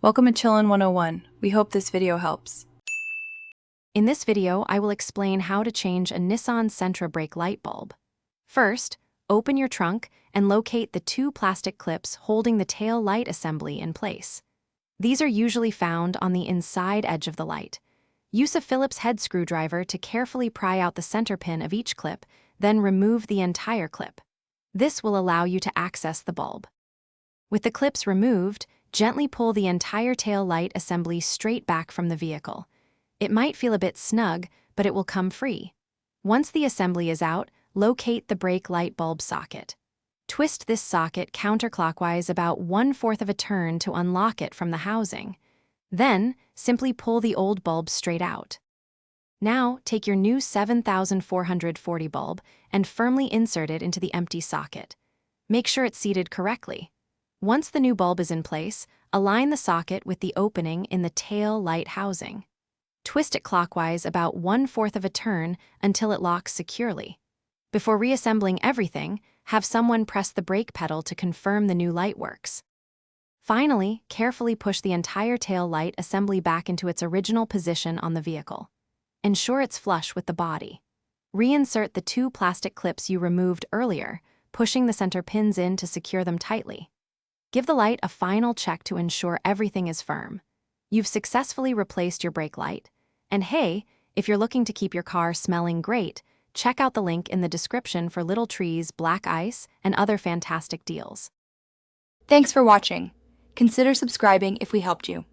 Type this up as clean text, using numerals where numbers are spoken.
Welcome to Chillin' 101. We hope this video helps. In this video, I will explain how to change a Nissan Sentra brake light bulb. First, open your trunk and locate the two plastic clips holding the tail light assembly in place. These are usually found on the inside edge of the light. Use a Phillips head screwdriver to carefully pry out the center pin of each clip, then remove the entire clip. This will allow you to access the bulb. With the clips removed, gently pull the entire tail light assembly straight back from the vehicle. It might feel a bit snug, but it will come free. Once the assembly is out, locate the brake light bulb socket. Twist this socket counterclockwise about 1/4 of a turn to unlock it from the housing. Then, simply pull the old bulb straight out. Now, take your new 7440 bulb and firmly insert it into the empty socket. Make sure it's seated correctly. Once the new bulb is in place, align the socket with the opening in the tail light housing. Twist it clockwise about 1/4 of a turn until it locks securely. Before reassembling everything, have someone press the brake pedal to confirm the new light works. Finally, carefully push the entire tail light assembly back into its original position on the vehicle. Ensure it's flush with the body. Reinsert the two plastic clips you removed earlier, pushing the center pins in to secure them tightly. Give the light a final check to ensure everything is firm. You've successfully replaced your brake light. And hey, if you're looking to keep your car smelling great, check out the link in the description for Little Trees, Black Ice, and other fantastic deals. Thanks for watching. Consider subscribing if we helped you.